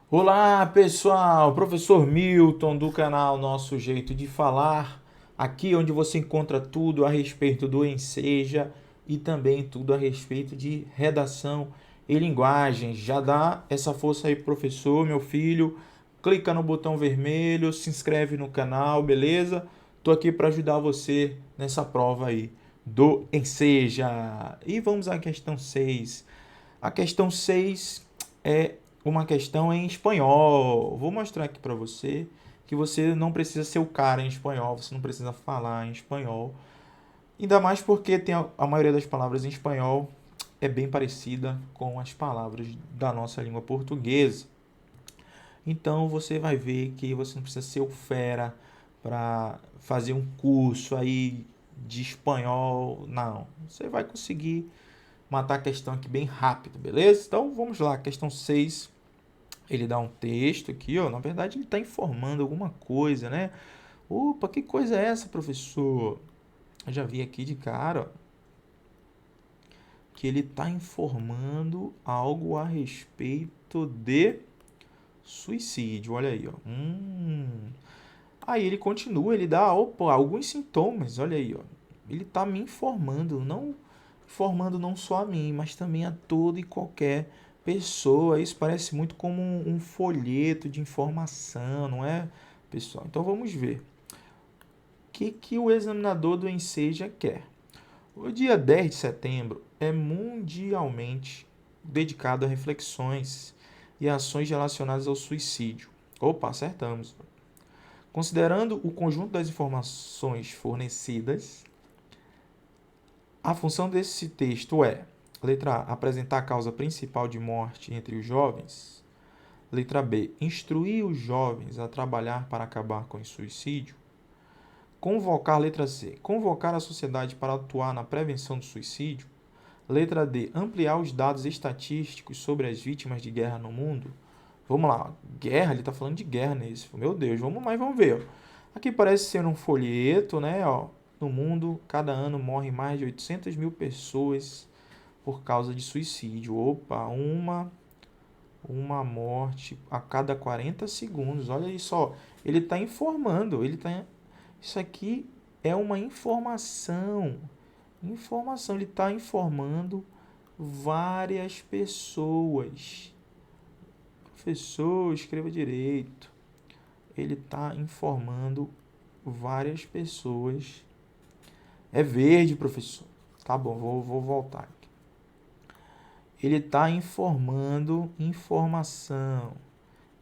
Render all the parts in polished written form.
Olá, pessoal! Professor Milton do canal Nosso Jeito de Falar, aqui onde você encontra tudo a respeito do Enseja e também tudo a respeito de redação e linguagem. Já dá essa força aí, professor, meu filho. Clica no botão vermelho, se inscreve no canal, beleza? Tô aqui para ajudar você nessa prova aí do Enseja. E vamos à questão 6. A questão 6 é uma questão em espanhol. Vou mostrar aqui para você que você não precisa ser o cara em espanhol, você não precisa falar em espanhol. Ainda mais porque tem a maioria das palavras em espanhol é bem parecida com as palavras da nossa língua portuguesa. Então você vai ver que você não precisa ser o fera para fazer um curso aí de espanhol, não. Você vai conseguir matar a questão aqui bem rápido, beleza? Então vamos lá, questão 6. Ele dá um texto aqui, ó. Na verdade, ele está informando alguma coisa, né? Opa, que coisa é essa, professor? Eu já vi aqui de cara, ó, que ele está informando algo a respeito de suicídio. Olha aí, ó. Aí ele continua, ele dá, opa, alguns sintomas. Olha aí, ó. Ele está me informando não só a mim, mas também a toda e qualquer pessoa. Isso parece muito como um folheto de informação, não é, pessoal? Então vamos ver. O que o examinador do Enseja quer? O dia 10 de setembro é mundialmente dedicado a reflexões e ações relacionadas ao suicídio. Opa, acertamos. Considerando o conjunto das informações fornecidas, a função desse texto é: letra A, apresentar a causa principal de morte entre os jovens. Letra B, instruir os jovens a trabalhar para acabar com o suicídio. Convocar, letra C, convocar a sociedade para atuar na prevenção do suicídio. Letra D, ampliar os dados estatísticos sobre as vítimas de guerra no mundo. Vamos lá, guerra, ele está falando de guerra nesse. Meu Deus, vamos ver. Aqui parece ser um folheto, né? Ó, no mundo, cada ano morrem mais de 800 mil pessoas por causa de suicídio. Opa, uma morte a cada 40 segundos. Olha isso, ó. Ele está informando, isso aqui é uma informação. Informação, ele está informando várias pessoas. Professor, escreva direito. Ele está informando várias pessoas. É verde, professor. Tá bom, vou voltar aqui. Ele está informando informação.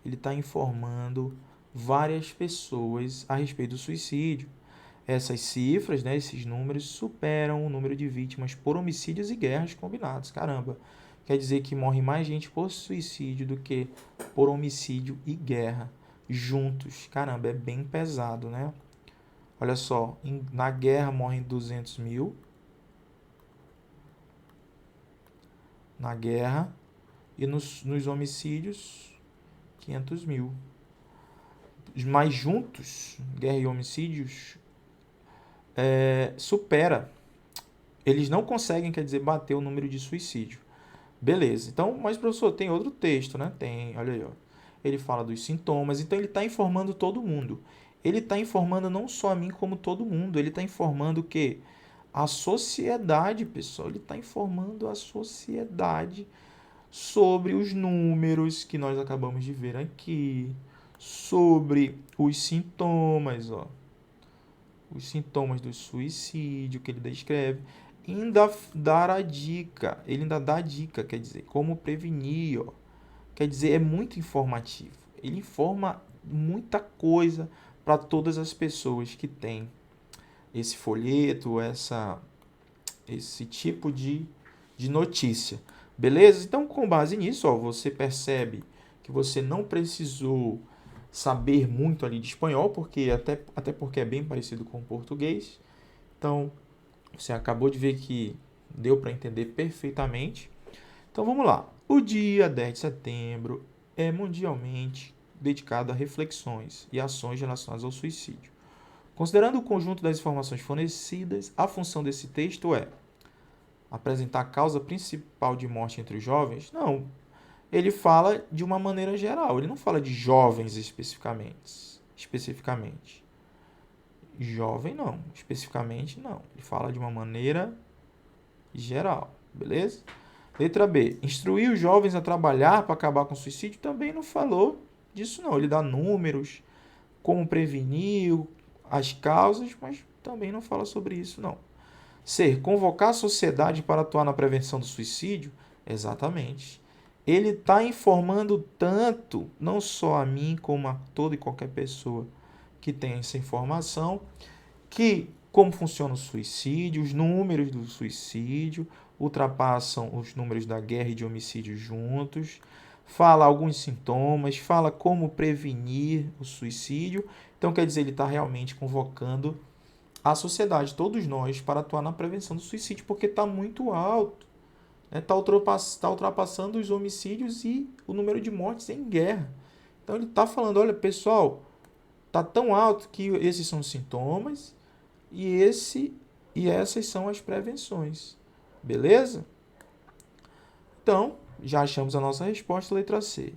Ele está informando várias pessoas a respeito do suicídio. Essas cifras, né, esses números, superam o número de vítimas por homicídios e guerras combinados. Caramba, quer dizer que morre mais gente por suicídio do que por homicídio e guerra juntos. Caramba, é bem pesado, né? Olha só, na guerra morrem 200 mil, na guerra, e nos homicídios, 500 mil. Mas juntos, guerra e homicídios, supera. Eles não conseguem, quer dizer, bater o número de suicídio. Beleza. Então, mas professor, tem outro texto, né? Tem, olha aí, ó. Ele fala dos sintomas, então ele está informando todo mundo. Ele está informando não só a mim, como todo mundo. Ele está informando o quê? A sociedade, pessoal. Ele está informando a sociedade sobre os números que nós acabamos de ver aqui, sobre os sintomas, ó, os sintomas do suicídio que ele descreve, ainda dar a dica, ele ainda dá a dica, quer dizer, como prevenir, ó. Quer dizer, é muito informativo. Ele informa muita coisa para todas as pessoas que têm esse folheto, esse tipo de notícia. Beleza? Então, com base nisso, ó, você percebe que você não precisou saber muito ali de espanhol, porque até porque é bem parecido com o português. Então, você acabou de ver que deu para entender perfeitamente. Então, vamos lá. O dia 10 de setembro é mundialmente dedicado a reflexões e ações relacionadas ao suicídio. Considerando o conjunto das informações fornecidas, a função desse texto é apresentar a causa principal de morte entre os jovens? Não. ele fala de uma maneira geral. Ele não fala de jovens especificamente. Jovem não, especificamente não. Ele fala de uma maneira geral, beleza? Letra B. Instruir os jovens a trabalhar para acabar com o suicídio também não falou disso não. Ele dá números, como prevenir, as causas, mas também não fala sobre isso não. C. Convocar a sociedade para atuar na prevenção do suicídio? Exatamente. Ele está informando tanto, não só a mim, como a toda e qualquer pessoa que tem essa informação, que como funciona o suicídio, os números do suicídio ultrapassam os números da guerra e de homicídio juntos, fala alguns sintomas, fala como prevenir o suicídio. Então, quer dizer, ele está realmente convocando a sociedade, todos nós, para atuar na prevenção do suicídio, porque está muito alto. Está ultrapassando os homicídios e o número de mortes em guerra. Então, ele está falando, olha, pessoal, está tão alto que esses são os sintomas e essas são as prevenções. Beleza? Então, já achamos a nossa resposta, letra C.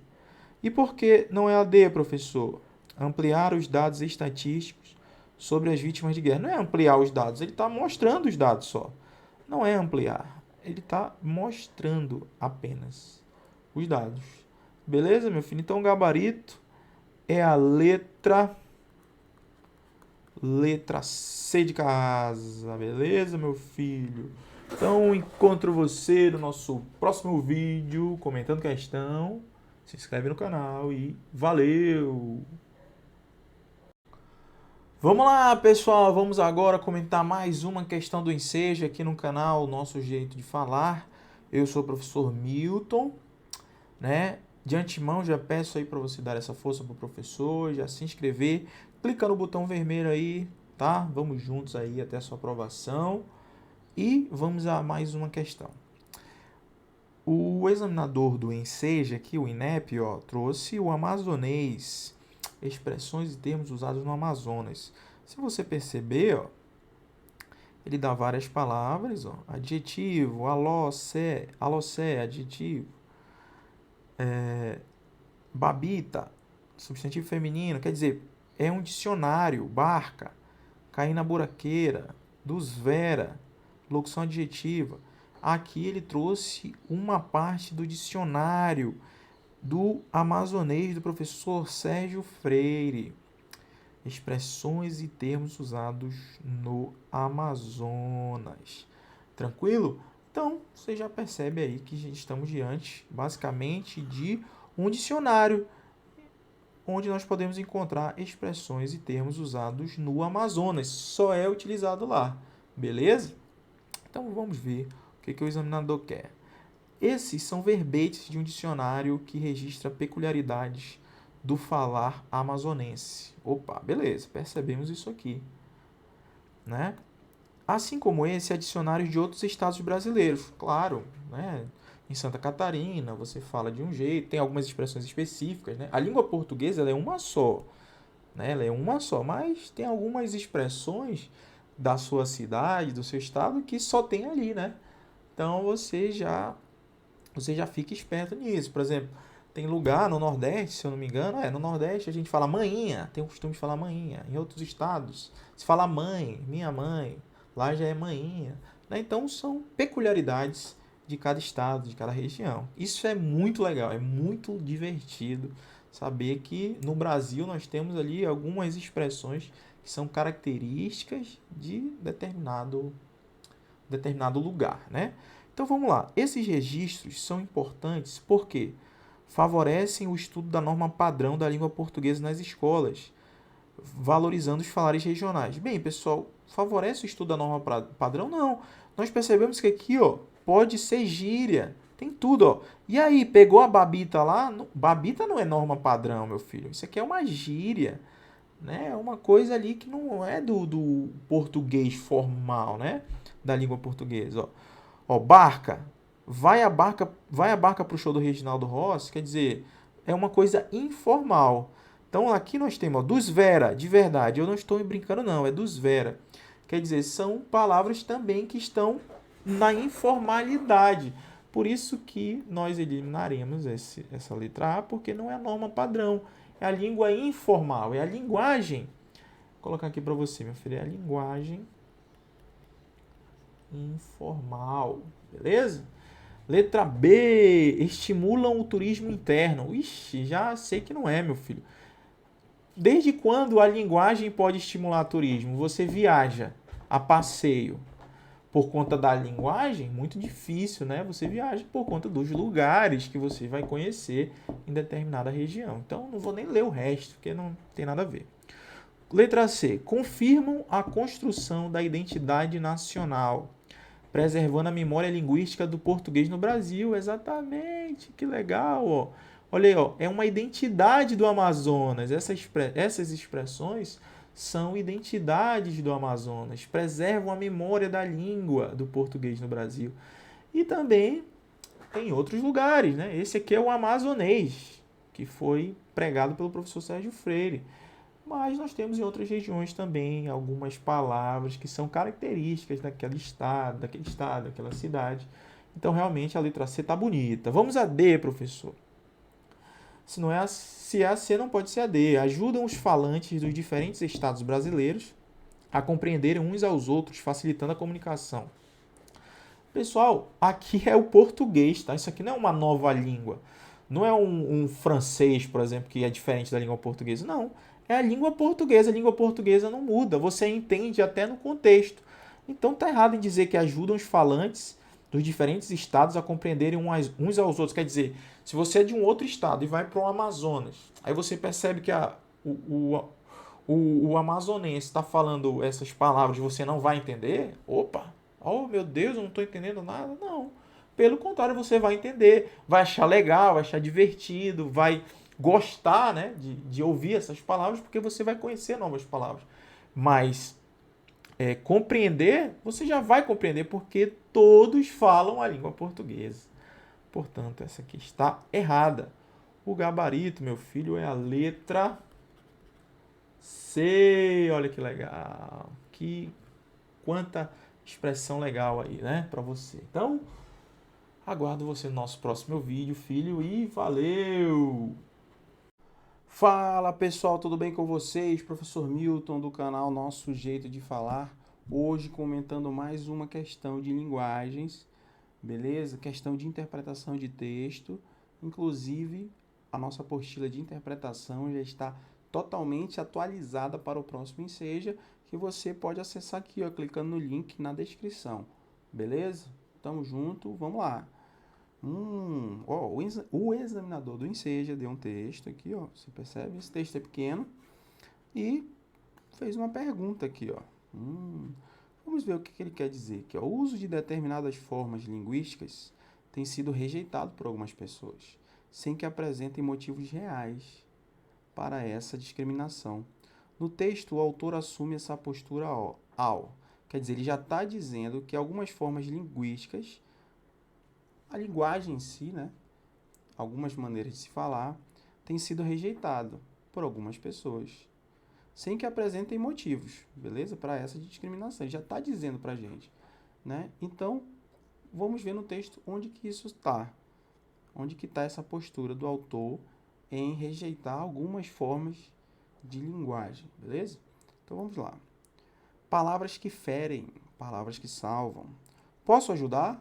E por que não é a D, professor? Ampliar os dados estatísticos sobre as vítimas de guerra. Não é ampliar os dados, ele está mostrando os dados só. Não é ampliar, ele está mostrando apenas os dados. Beleza, meu filho? Então, o gabarito é a letra C de casa. Beleza, meu filho? Então, encontro você no nosso próximo vídeo, comentando questão. Se inscreve no canal e valeu! Vamos lá, pessoal! Vamos agora comentar mais uma questão do Enseja aqui no canal Nosso Jeito de Falar. Eu sou o professor Milton, né? De antemão, já peço aí para você dar essa força pro professor, já se inscrever. Clica no botão vermelho aí, tá? Vamos juntos aí até a sua aprovação. E vamos a mais uma questão. O examinador do Enseja aqui, o INEP, trouxe o amazonês, expressões e termos usados no Amazonas. Se você perceber, ele dá várias palavras, adjetivo, alossé, adjetivo, babita, substantivo feminino, quer dizer, é um dicionário, barca, cair na buraqueira, dos vera, locução adjetiva. Aqui ele trouxe uma parte do dicionário do amazonês do professor Sérgio Freire. Expressões e termos usados no Amazonas. Tranquilo? Então, você já percebe aí que estamos diante, basicamente, de um dicionário onde nós podemos encontrar expressões e termos usados no Amazonas. Só é utilizado lá. Beleza? Então, vamos ver o que o examinador quer. Esses são verbetes de um dicionário que registra peculiaridades do falar amazonense. Opa, beleza, percebemos isso aqui, né? Assim como esse, há dicionários de outros estados brasileiros. Claro, né? Em Santa Catarina, você fala de um jeito, tem algumas expressões específicas, né? A língua portuguesa ela é uma só, né? Ela é uma só, mas tem algumas expressões da sua cidade, do seu estado, que só tem ali, né? Então, você já fica esperto nisso. Por exemplo, tem lugar no Nordeste, se eu não me engano, no Nordeste a gente fala manhinha, tem o costume de falar manhinha. Em outros estados, se fala mãe, minha mãe, lá já é manhinha. Né? Então, são peculiaridades de cada estado, de cada região. Isso é muito legal, é muito divertido saber que no Brasil nós temos ali algumas expressões que são características de determinado lugar, né? Então vamos lá. Esses registros são importantes porque favorecem o estudo da norma padrão da língua portuguesa nas escolas, valorizando os falares regionais. Bem, pessoal, favorece o estudo da norma padrão? Não. Nós percebemos que aqui, pode ser gíria. Tem tudo, E aí, pegou a babita lá? Babita não é norma padrão, meu filho. Isso aqui é uma gíria, né? É uma coisa ali que não é do português formal, né? Da língua portuguesa, barca. Vai a barca para o show do Reginaldo Rossi, quer dizer, é uma coisa informal. Então, aqui nós temos, dos vera, de verdade. Eu não estou brincando, não, é dos vera. Quer dizer, são palavras também que estão na informalidade. Por isso que nós eliminaremos essa letra A, porque não é a norma padrão. É a língua informal, é a linguagem. Vou colocar aqui para você, meu filho, é a linguagem informal, beleza? Letra B, estimulam o turismo interno. Ixi, já sei que não é, meu filho. Desde quando a linguagem pode estimular turismo? Você viaja a passeio por conta da linguagem? Muito difícil, né? Você viaja por conta dos lugares que você vai conhecer em determinada região. Então, não vou nem ler o resto, porque não tem nada a ver. Letra C. Confirmam a construção da identidade nacional, preservando a memória linguística do português no Brasil. Exatamente, que legal, ó. Olha aí, ó, é uma identidade do Amazonas. Essas expressões são identidades do Amazonas, preservam a memória da língua do português no Brasil. E também em outros lugares, né? Esse aqui é o amazonês, que foi pregado pelo professor Sérgio Freire. Mas nós temos em outras regiões também algumas palavras que são características daquele estado, daquela cidade. Então, realmente, a letra C está bonita. Vamos a D, professor. Se é a C, não pode ser a D. Ajudam os falantes dos diferentes estados brasileiros a compreenderem uns aos outros, facilitando a comunicação. Pessoal, aqui é o português, tá? Isso aqui não é uma nova língua. Não é um francês, por exemplo, que é diferente da língua portuguesa. Não. É a língua portuguesa. A língua portuguesa não muda. Você entende até no contexto. Então tá errado em dizer que ajudam os falantes dos diferentes estados a compreenderem uns aos outros. Quer dizer, se você é de um outro estado e vai para o Amazonas, aí você percebe que o amazonense está falando essas palavras e você não vai entender, opa, oh meu Deus, eu não estou entendendo nada. Não. Pelo contrário, você vai entender, vai achar legal, vai achar divertido, vai gostar, né, de ouvir essas palavras, porque você vai conhecer novas palavras. Mas compreender, você já vai compreender, porque todos falam a língua portuguesa. Portanto, essa aqui está errada. O gabarito, meu filho, é a letra C. Olha que legal. Quanta expressão legal aí, né, para você. Então, aguardo você no nosso próximo vídeo, filho, e valeu! Fala pessoal, tudo bem com vocês? Professor Milton do canal Nosso Jeito de Falar. Hoje comentando mais uma questão de linguagens, beleza? Questão de interpretação de texto. Inclusive, a nossa apostila de interpretação já está totalmente atualizada para o próximo Enseja, que você pode acessar aqui, ó, clicando no link na descrição. Beleza? Tamo junto, vamos lá. O examinador do Enseja deu um texto aqui, ó. Você percebe? Esse texto é pequeno e fez uma pergunta aqui, ó. Vamos ver o que ele quer dizer aqui, ó. O uso de determinadas formas linguísticas tem sido rejeitado por algumas pessoas, sem que apresentem motivos reais para essa discriminação. No texto, o autor assume essa postura ao. Quer dizer, ele já está dizendo que algumas formas linguísticas, a linguagem em si, né, algumas maneiras de se falar, tem sido rejeitado por algumas pessoas, sem que apresentem motivos, beleza? Para essa discriminação. Ele já está dizendo para a gente, né? Então, vamos ver no texto onde que isso está. Onde que está essa postura do autor em rejeitar algumas formas de linguagem, beleza? Então, vamos lá. Palavras que ferem, palavras que salvam. Posso ajudar?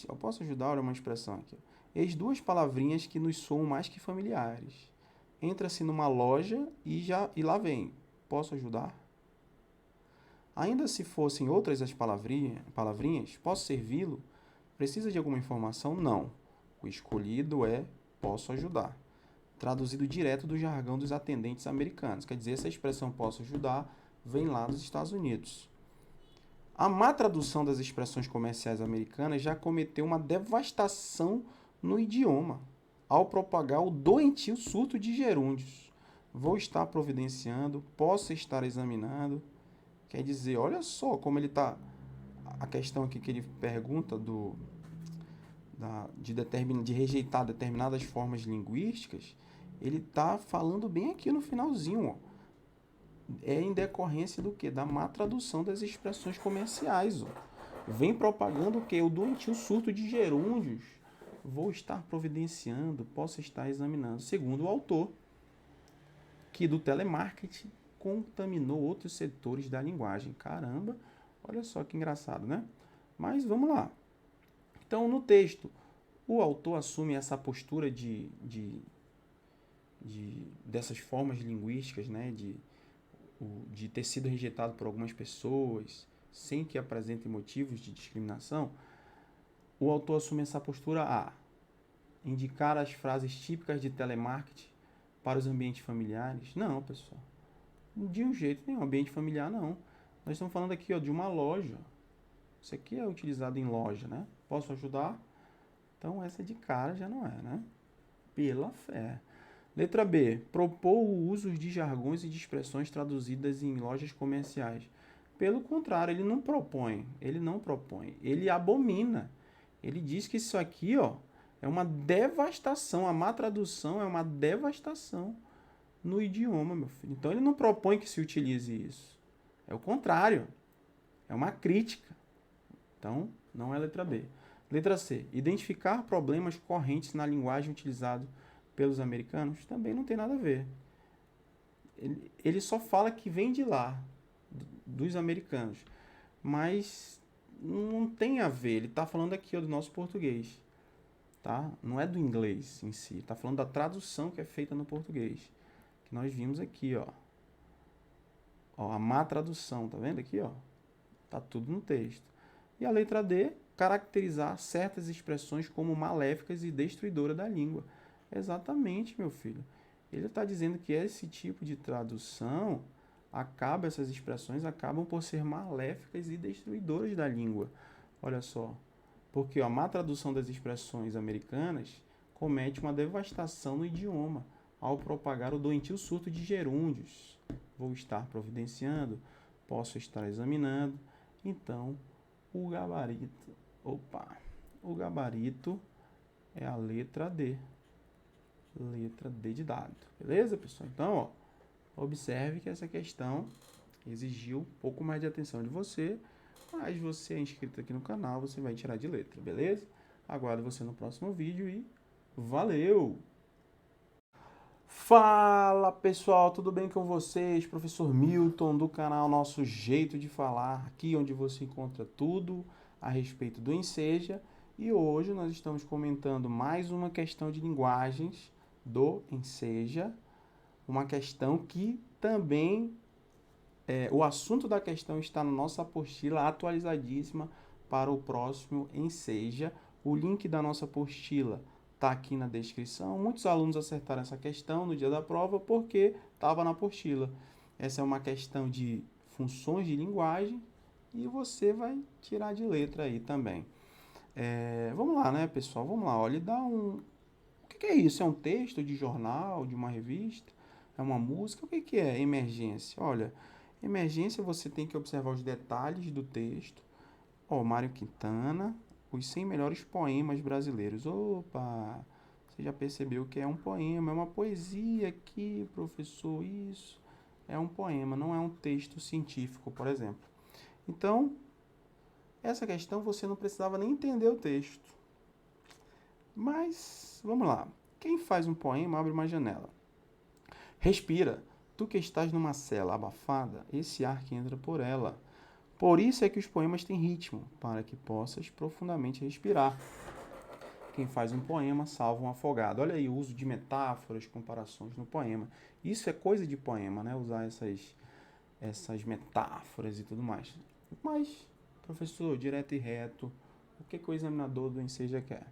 Eu posso ajudar, olha uma expressão aqui. Eis duas palavrinhas que nos soam mais que familiares. Entra-se numa loja e lá vem. Posso ajudar? Ainda se fossem outras as palavrinhas, posso servi-lo? Precisa de alguma informação? Não. O escolhido é posso ajudar. Traduzido direto do jargão dos atendentes americanos. Quer dizer, essa expressão posso ajudar vem lá dos Estados Unidos. A má tradução das expressões comerciais americanas já cometeu uma devastação no idioma, ao propagar o doentio surto de gerúndios. Vou estar providenciando, posso estar examinando. Quer dizer, olha só como ele está... A questão aqui que ele pergunta de rejeitar determinadas formas linguísticas, ele está falando bem aqui no finalzinho, ó. É em decorrência do quê? Da má tradução das expressões comerciais, ó. vem propagando o quê? O doentio surto de gerúndios. Vou estar providenciando, posso estar examinando. Segundo o autor, que do telemarketing contaminou outros setores da linguagem. Caramba, olha só que engraçado, né? Mas vamos lá. Então, no texto, o autor assume essa postura dessas formas linguísticas, né? De ter sido rejeitado por algumas pessoas, sem que apresentem motivos de discriminação. O autor assume essa postura a indicar as frases típicas de telemarketing para os ambientes familiares. Não, pessoal. De um jeito nenhum. Ambiente familiar, não. Nós estamos falando aqui, ó, de uma loja. Isso aqui é utilizado em loja, né? Posso ajudar? Então, essa de cara já não é, né? Pela fé. Letra B. Propor o uso de jargões e de expressões traduzidas em lojas comerciais. Pelo contrário, ele não propõe. Ele abomina. Ele diz que isso aqui, ó, é uma devastação. A má tradução é uma devastação no idioma, meu filho. Então, ele não propõe que se utilize isso. É o contrário. É uma crítica. Então, não é letra B. Letra C. Identificar problemas correntes na linguagem utilizada pelos americanos também não tem nada a ver. Ele só fala que vem de lá, dos americanos. Mas não tem a ver. Ele está falando aqui ó, do nosso português. Tá? Não é do inglês em si. Está falando da tradução que é feita no português. Que nós vimos aqui, ó. Ó, a má tradução, tá vendo aqui, ó? Tá tudo no texto. E a letra D, caracterizar certas expressões como maléficas e destruidoras da língua. Exatamente, meu filho. Ele está dizendo que esse tipo de tradução essas expressões acabam por ser maléficas e destruidoras da língua. Olha só. Porque ó, a má tradução das expressões americanas comete uma devastação no idioma ao propagar o doentio surto de gerúndios. Vou estar providenciando, posso estar examinando. Então, o gabarito é a letra D. Letra D de dado. Beleza, pessoal? Então, ó, observe que essa questão exigiu um pouco mais de atenção de você, mas você é inscrito aqui no canal, você vai tirar de letra, beleza? Aguardo você no próximo vídeo e valeu! Fala pessoal, tudo bem com vocês? Professor Milton do canal Nosso Jeito de Falar, aqui onde você encontra tudo a respeito do Enseja. E hoje nós estamos comentando mais uma questão de linguagens do Enseja, uma questão que também, o assunto da questão está na nossa apostila atualizadíssima para o próximo Enseja. O link da nossa apostila está aqui na descrição. Muitos alunos acertaram essa questão no dia da prova porque estava na apostila. Essa é uma questão de funções de linguagem e você vai tirar de letra aí também. Vamos lá, né, pessoal? Vamos lá. Olha, O que é isso? É um texto de jornal, de uma revista? É uma música? O que é emergência? Olha, emergência você tem que observar os detalhes do texto. Ó, Mário Quintana, os 100 melhores poemas brasileiros. Opa, você já percebeu que é um poema, é uma poesia aqui, professor, isso. É um poema, não é um texto científico, por exemplo. Então, essa questão você não precisava nem entender o texto. Mas, vamos lá. Quem faz um poema abre uma janela. Respira. Tu que estás numa cela abafada, esse ar que entra por ela. Por isso é que os poemas têm ritmo, para que possas profundamente respirar. Quem faz um poema salva um afogado. Olha aí o uso de metáforas, comparações no poema. Isso é coisa de poema, né? Usar essas metáforas e tudo mais. Mas, professor, direto e reto, o que o examinador do Enseja quer?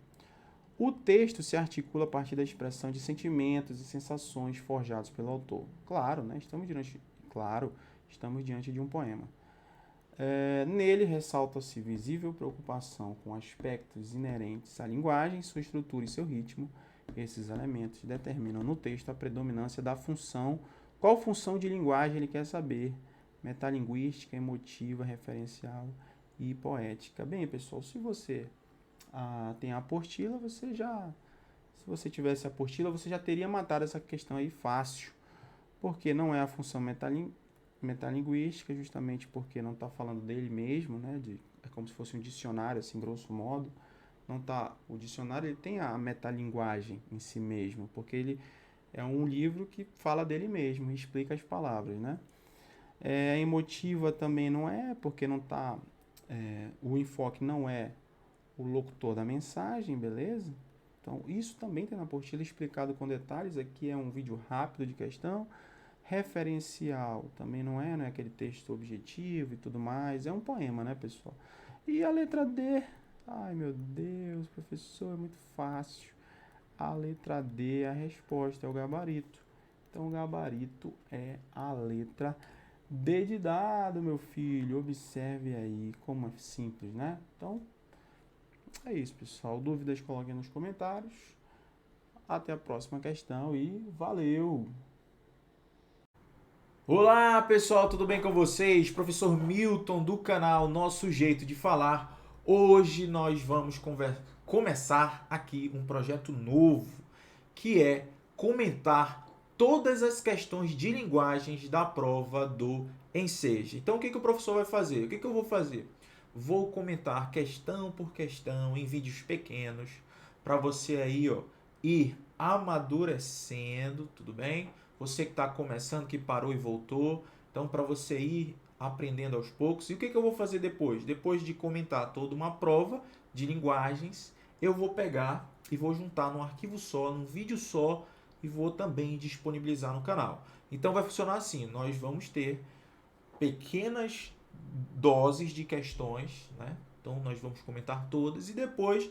O texto se articula a partir da expressão de sentimentos e sensações forjados pelo autor. Claro, né? Estamos diante de um poema. Nele ressalta-se visível preocupação com aspectos inerentes à linguagem, sua estrutura e seu ritmo. Esses elementos determinam no texto a predominância da função. Qual função de linguagem ele quer saber? Metalinguística, emotiva, referencial e poética. Bem, pessoal, se você tem a apostila, se você tivesse a apostila, você já teria matado essa questão aí fácil, porque não é a função metalinguística, justamente porque não está falando dele mesmo, né, é como se fosse um dicionário, assim, grosso modo. Não tá, o dicionário ele tem a metalinguagem em si mesmo, porque ele é um livro que fala dele mesmo, e explica as palavras, né? Emotiva também não é, porque não tá, o enfoque não é o locutor da mensagem, beleza? Então, isso também tem na apostila explicado com detalhes. Aqui é um vídeo rápido de questão. Referencial também não é aquele texto objetivo e tudo mais. É um poema, né, pessoal? E a letra D? Ai, meu Deus, professor, é muito fácil. A letra D, a resposta é o gabarito. Então, o gabarito é a letra D de dado, meu filho. Observe aí como é simples, né? Então, é isso, pessoal. Dúvidas, coloquem nos comentários. Até a próxima questão e valeu! Olá pessoal, tudo bem com vocês? Professor Milton do canal Nosso Jeito de Falar. Hoje nós vamos começar aqui um projeto novo, que é comentar todas as questões de linguagens da prova do Enseja. Então o que o professor vai fazer? O que eu vou fazer? Vou comentar questão por questão em vídeos pequenos para você aí, ir amadurecendo, tudo bem? Você que está começando, que parou e voltou, então para você ir aprendendo aos poucos. E o que eu vou fazer depois? Depois de comentar toda uma prova de linguagens, eu vou pegar e vou juntar num arquivo só, num vídeo só, e vou também disponibilizar no canal. Então vai funcionar assim, nós vamos ter pequenas doses de questões, né? Então nós vamos comentar todas e depois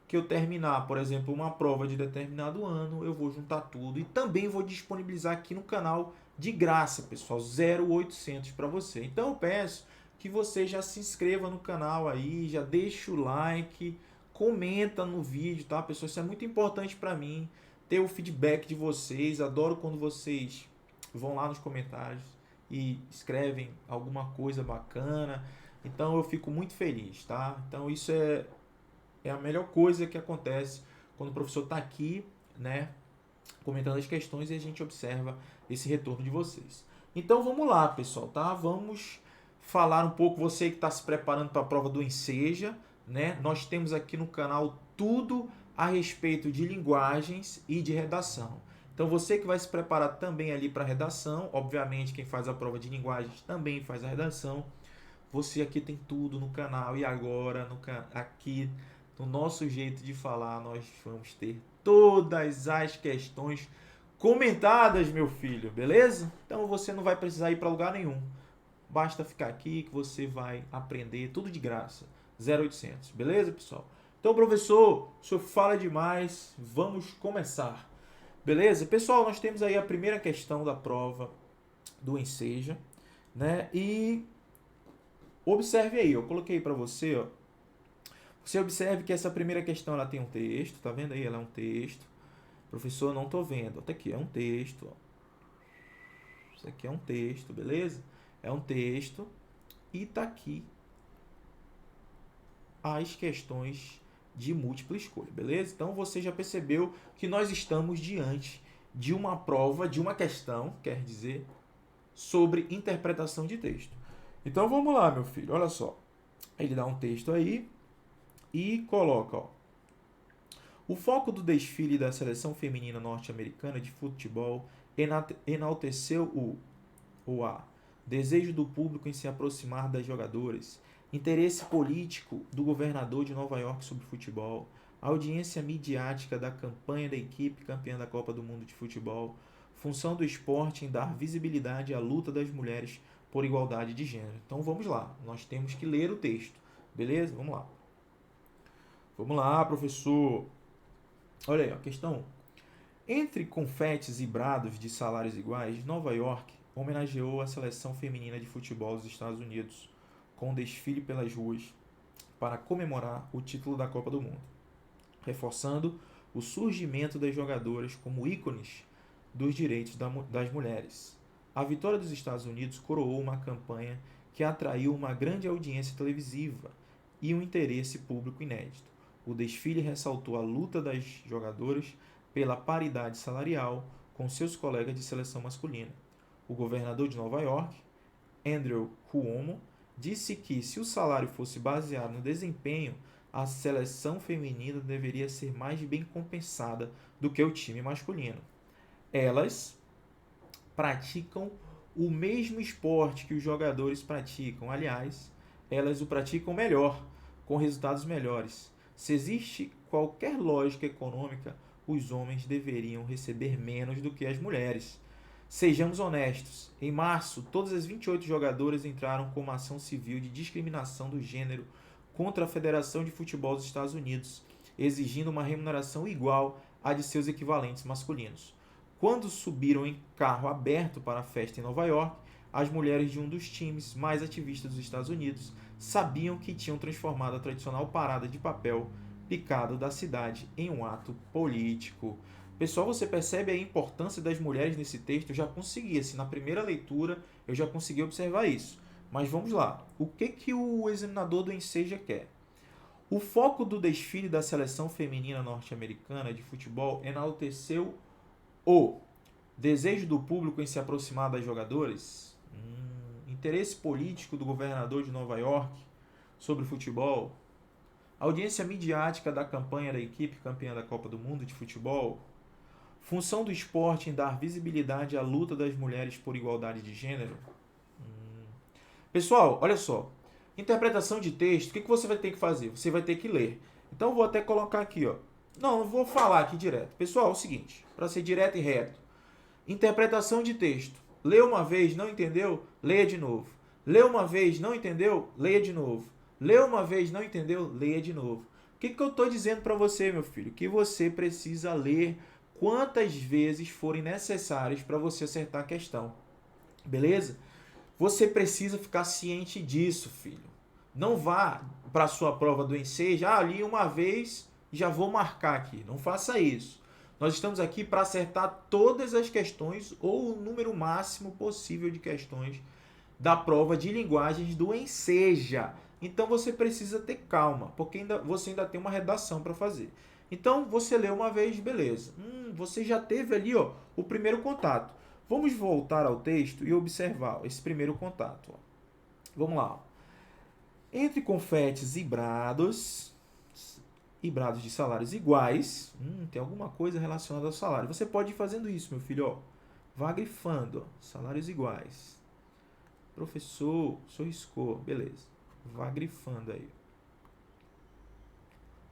que eu terminar, por exemplo, uma prova de determinado ano, eu vou juntar tudo e também vou disponibilizar aqui no canal de graça, pessoal, 0800 para você. Então eu peço que você já se inscreva no canal aí, já deixa o like, comenta no vídeo, tá, pessoal? Isso é muito importante para mim, ter o feedback de vocês. Adoro quando vocês vão lá nos comentários e escrevem alguma coisa bacana. Então eu fico muito feliz, tá? Então isso é a melhor coisa que acontece quando o professor está aqui, né, comentando as questões e a gente observa esse retorno de vocês. Então vamos lá, pessoal, tá? Vamos falar um pouco, você que está se preparando para a prova do Enseja, né? Nós temos aqui no canal tudo a respeito de linguagens e de redação. Então você que vai se preparar também ali para a redação, obviamente quem faz a prova de linguagens também faz a redação. Você aqui tem tudo no canal e agora aqui no Nosso Jeito de Falar nós vamos ter todas as questões comentadas, meu filho, beleza? Então você não vai precisar ir para lugar nenhum. Basta ficar aqui que você vai aprender tudo de graça. 0800, beleza, pessoal? Então, professor, o senhor fala demais, vamos começar. Beleza? Pessoal, nós temos aí a primeira questão da prova do Enseja, né? E observe aí, eu coloquei para você, ó. Você observe que essa primeira questão ela tem um texto, tá vendo aí? Ela é um texto. Professor, não tô vendo. Até aqui, é um texto, ó. Isso aqui é um texto, beleza? É um texto e tá aqui as questões de múltipla escolha, beleza? Então você já percebeu que nós estamos diante de uma prova, de uma questão, quer dizer, sobre interpretação de texto. Então vamos lá, meu filho, olha só. Ele dá um texto aí e coloca, ó. O foco do desfile da seleção feminina norte-americana de futebol enalteceu o desejo do público em se aproximar das jogadoras, interesse político do governador de Nova York sobre futebol, audiência midiática da campanha da equipe campeã da Copa do Mundo de Futebol, função do esporte em dar visibilidade à luta das mulheres por igualdade de gênero. Então vamos lá, nós temos que ler o texto, beleza? Vamos lá. Vamos lá, professor. Olha aí, a questão 1. Entre confetes e brados de salários iguais, Nova York homenageou a seleção feminina de futebol dos Estados Unidos com um desfile pelas ruas para comemorar o título da Copa do Mundo, reforçando o surgimento das jogadoras como ícones dos direitos das mulheres. A vitória dos Estados Unidos coroou uma campanha que atraiu uma grande audiência televisiva e um interesse público inédito. O desfile ressaltou a luta das jogadoras pela paridade salarial com seus colegas de seleção masculina. O governador de Nova York, Andrew Cuomo, disse que se o salário fosse baseado no desempenho, a seleção feminina deveria ser mais bem compensada do que o time masculino. Elas praticam o mesmo esporte que os jogadores praticam. Aliás, elas o praticam melhor, com resultados melhores. Se existe qualquer lógica econômica, os homens deveriam receber menos do que as mulheres. Sejamos honestos. Em março, todas as 28 jogadoras entraram com uma ação civil de discriminação do gênero contra a Federação de Futebol dos Estados Unidos, exigindo uma remuneração igual à de seus equivalentes masculinos. Quando subiram em carro aberto para a festa em Nova York, as mulheres de um dos times mais ativistas dos Estados Unidos sabiam que tinham transformado a tradicional parada de papel picado da cidade em um ato político. Pessoal, você percebe a importância das mulheres nesse texto? Eu já consegui, assim, na primeira leitura, eu já consegui observar isso. Mas vamos lá. O que o examinador do Enseja quer? O foco do desfile da seleção feminina norte-americana de futebol enalteceu o desejo do público em se aproximar das jogadoras, interesse político do governador de Nova York sobre o futebol, audiência midiática da campanha da equipe campeã da Copa do Mundo de futebol, função do esporte em dar visibilidade à luta das mulheres por igualdade de gênero. Pessoal, olha só. Interpretação de texto, o que você vai ter que fazer? Você vai ter que ler. Então, eu vou até colocar aqui, ó. Não vou falar aqui direto. Pessoal, é o seguinte, para ser direto e reto. Interpretação de texto. Leu uma vez, não entendeu? Leia de novo. Leu uma vez, não entendeu? Leia de novo. Leu uma vez, não entendeu? Leia de novo. O que eu estou dizendo para você, meu filho? Que você precisa ler quantas vezes forem necessárias para você acertar a questão. Beleza? Você precisa ficar ciente disso, filho. Não vá para a sua prova do Enseja, li uma vez, já vou marcar aqui. Não faça isso. Nós estamos aqui para acertar todas as questões ou o número máximo possível de questões da prova de linguagens do Enseja. Então você precisa ter calma, porque você ainda tem uma redação para fazer. Então você leu uma vez, beleza. Você já teve ali o primeiro contato. Vamos voltar ao texto e observar esse primeiro contato. Vamos lá. Entre confetes e brados de salários iguais, tem alguma coisa relacionada ao salário. Você pode ir fazendo isso, meu filho. Vá grifando. Salários iguais. Professor, o senhor riscou. Beleza. Vá grifando aí.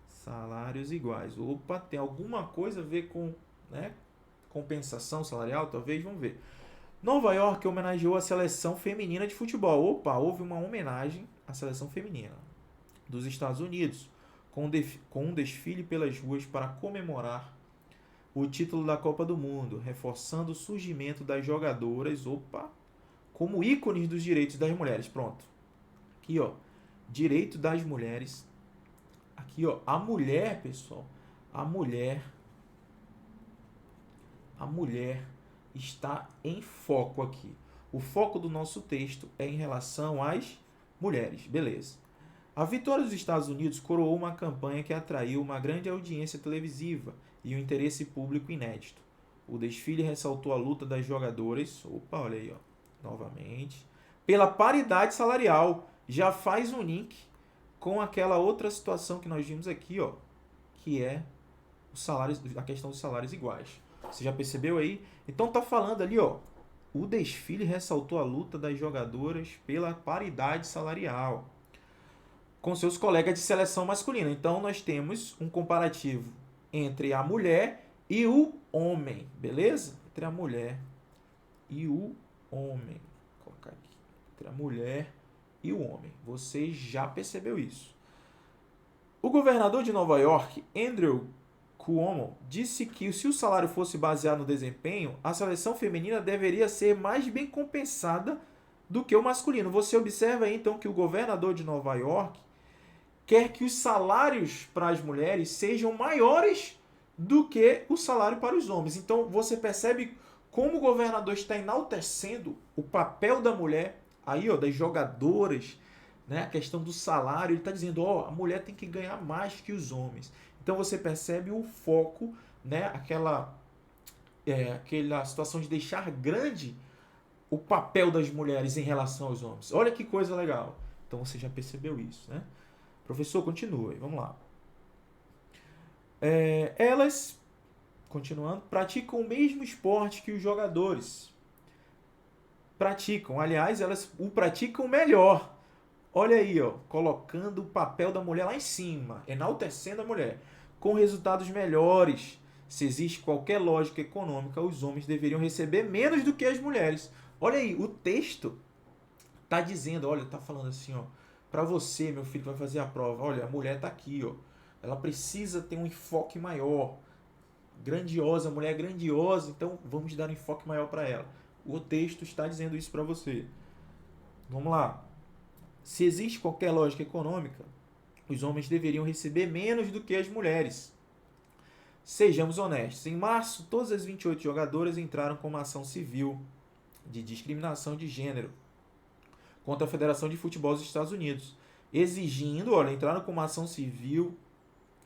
Salários iguais. Opa, tem alguma coisa a ver com, compensação salarial, talvez, vamos ver. Nova York homenageou a seleção feminina de futebol. Opa, houve uma homenagem à seleção feminina dos Estados Unidos, com um desfile pelas ruas para comemorar o título da Copa do Mundo, reforçando o surgimento das jogadoras, como ícones dos direitos das mulheres. Pronto. Aqui, direito das mulheres. Aqui, a mulher, pessoal, a mulher está em foco aqui. O foco do nosso texto é em relação às mulheres. Beleza. A vitória dos Estados Unidos coroou uma campanha que atraiu uma grande audiência televisiva e um interesse público inédito. O desfile ressaltou a luta das jogadoras, olha aí, novamente, pela paridade salarial. Já faz um link com aquela outra situação que nós vimos aqui, que é a questão dos salários iguais. Você já percebeu aí? Então tá falando ali, o desfile ressaltou a luta das jogadoras pela paridade salarial com seus colegas de seleção masculina. Então nós temos um comparativo entre a mulher e o homem, beleza? Entre a mulher e o homem. Vou colocar aqui. Entre a mulher e o homem. Você já percebeu isso? O governador de Nova York, Andrew Cuomo, disse que se o salário fosse baseado no desempenho, a seleção feminina deveria ser mais bem compensada do que o masculino. Você observa aí, então, que o governador de Nova York quer que os salários para as mulheres sejam maiores do que o salário para os homens. Então, você percebe como o governador está enaltecendo o papel da mulher, aí, das jogadoras, a questão do salário. Ele está dizendo, a mulher tem que ganhar mais que os homens. Então, você percebe o foco, aquela situação de deixar grande o papel das mulheres em relação aos homens. Olha que coisa legal. Então você já percebeu isso, né? Professor, continua aí, vamos lá. Elas, continuando, praticam o mesmo esporte que os jogadores. Praticam, aliás, elas o praticam melhor. Olha aí, ó, colocando o papel da mulher lá em cima, enaltecendo a mulher, com resultados melhores. Se existe qualquer lógica econômica, os homens deveriam receber menos do que as mulheres. Olha aí, o texto tá dizendo, olha, tá falando assim, ó, para você, meu filho, que vai fazer a prova, olha, a mulher tá aqui, ó. Ela precisa ter um enfoque maior. Grandiosa, a mulher é grandiosa, então vamos dar um enfoque maior para ela. O texto está dizendo isso para você. Vamos lá. Se existe qualquer lógica econômica, os homens deveriam receber menos do que as mulheres. Sejamos honestos. Em março, todas as 28 jogadoras entraram com uma ação civil de discriminação de gênero contra a Federação de Futebol dos Estados Unidos, entraram com uma ação civil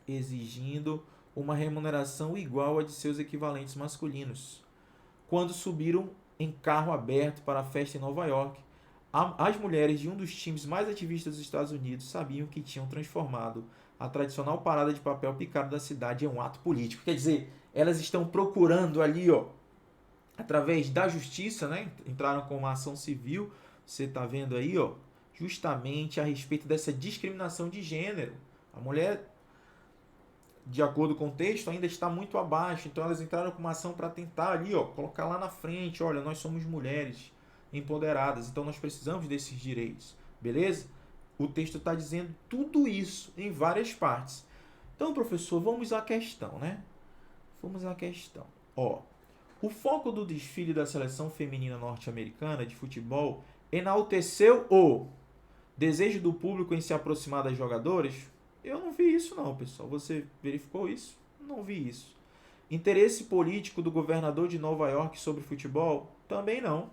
exigindo uma remuneração igual à de seus equivalentes masculinos. Quando subiram em carro aberto para a festa em Nova York, as mulheres de um dos times mais ativistas dos Estados Unidos sabiam que tinham transformado a tradicional parada de papel picado da cidade em um ato político. Quer dizer, elas estão procurando ali, ó, através da justiça, né? Entraram com uma ação civil, você está vendo aí, ó, justamente a respeito dessa discriminação de gênero. A mulher, de acordo com o texto, ainda está muito abaixo, então elas entraram com uma ação para tentar ali, ó, colocar lá na frente, olha, nós somos mulheres empoderadas, então nós precisamos desses direitos, beleza? O texto está dizendo tudo isso em várias partes. Então, professor, vamos à questão, né? Vamos à questão. Ó, o foco do desfile da seleção feminina norte-americana de futebol enalteceu o desejo do público em se aproximar das jogadoras? Eu não vi isso não, pessoal. Você verificou isso? Não vi isso. Interesse político do governador de Nova York sobre futebol? Também não.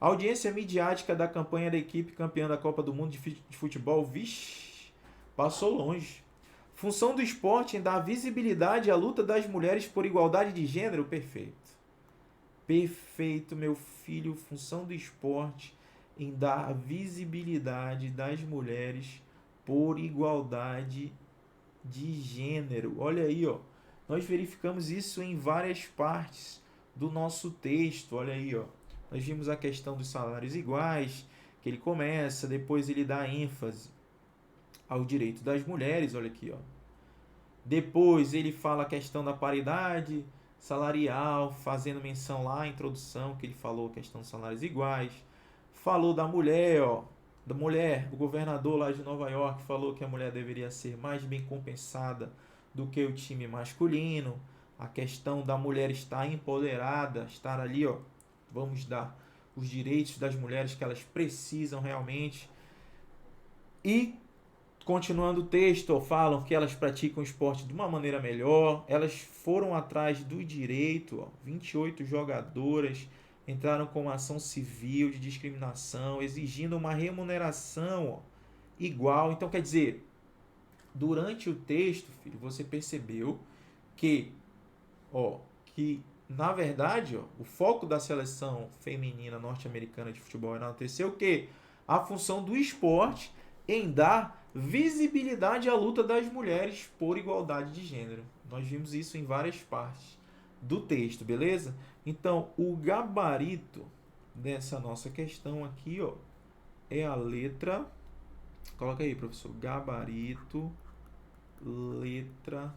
A audiência midiática da campanha da equipe campeã da Copa do Mundo de futebol, vixe, passou longe. Função do esporte em dar visibilidade à luta das mulheres por igualdade de gênero? Perfeito. Perfeito, meu filho. Função do esporte em dar visibilidade das mulheres por igualdade de gênero. Olha aí, ó. Nós verificamos isso em várias partes do nosso texto. Olha aí, ó. Nós vimos a questão dos salários iguais, que ele começa, depois ele dá ênfase ao direito das mulheres, olha aqui, ó. Depois ele fala a questão da paridade salarial, fazendo menção lá à introdução, que ele falou a questão dos salários iguais. Falou da mulher, ó. Da mulher, o governador lá de Nova York falou que a mulher deveria ser mais bem compensada do que o time masculino. A questão da mulher estar empoderada, estar ali, ó. Vamos dar os direitos das mulheres que elas precisam realmente. E, continuando o texto, falam que elas praticam o esporte de uma maneira melhor. Elas foram atrás do direito, ó, 28 jogadoras entraram com uma ação civil de discriminação, exigindo uma remuneração, ó, igual. Então, quer dizer, durante o texto, filho, você percebeu que, ó, na verdade, ó, o foco da seleção feminina norte-americana de futebol enalteceu o quê? A função do esporte em dar visibilidade à luta das mulheres por igualdade de gênero. Nós vimos isso em várias partes do texto, beleza? Então, o gabarito dessa nossa questão aqui, ó, é a letra... Coloca aí, professor. Gabarito, letra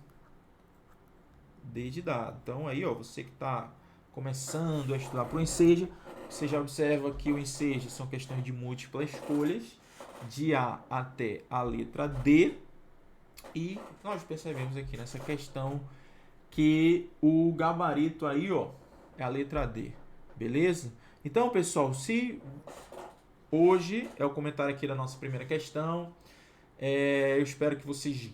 D de dado. Então aí, ó, você que está começando a estudar para o Enseja, você já observa que o Enseja são questões de múltiplas escolhas, de A até a letra D, e nós percebemos aqui nessa questão que o gabarito aí, ó, é a letra D, beleza? Então, pessoal, se hoje é o comentário aqui da nossa primeira questão, eu espero que vocês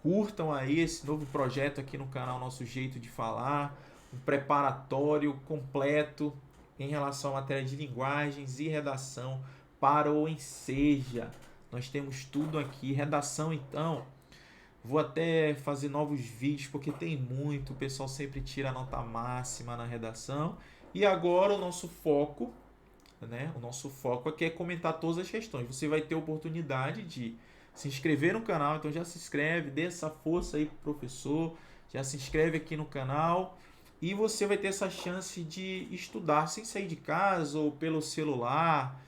curtam aí esse novo projeto aqui no canal Nosso Jeito de Falar, um preparatório completo em relação à matéria de linguagens e redação para o Enseja. Nós temos tudo aqui. Redação, então, vou até fazer novos vídeos, porque tem muito, o pessoal sempre tira a nota máxima na redação. E agora o nosso foco né? O nosso foco aqui é comentar todas as questões. Você vai ter a oportunidade de se inscrever no canal, então já se inscreve, dê essa força aí pro professor, já se inscreve aqui no canal e você vai ter essa chance de estudar sem sair de casa ou pelo celular,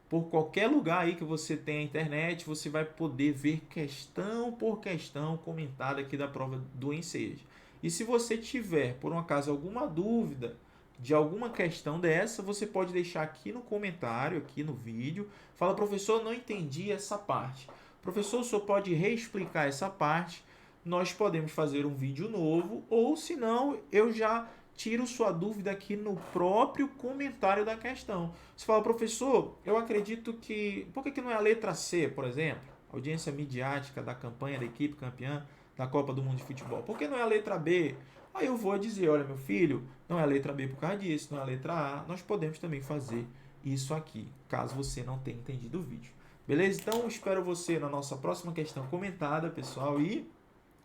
por qualquer lugar aí que você tenha internet, você vai poder ver questão por questão comentada aqui da prova do Enseja. E se você tiver, por um acaso, alguma dúvida de alguma questão dessa, você pode deixar aqui no comentário, aqui no vídeo. Fala, professor, não entendi essa parte. Professor, o senhor pode reexplicar essa parte? Nós podemos fazer um vídeo novo, ou se não, eu já tiro sua dúvida aqui no próprio comentário da questão. Você fala, professor, eu acredito que... Por que não é a letra C, por exemplo? Audiência midiática da campanha da equipe campeã da Copa do Mundo de Futebol. Por que não é a letra B? Aí eu vou dizer, olha, meu filho, não é a letra B por causa disso, não é a letra A. Nós podemos também fazer isso aqui, caso você não tenha entendido o vídeo. Beleza? Então, espero você na nossa próxima questão comentada, pessoal, e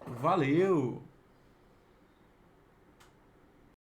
valeu!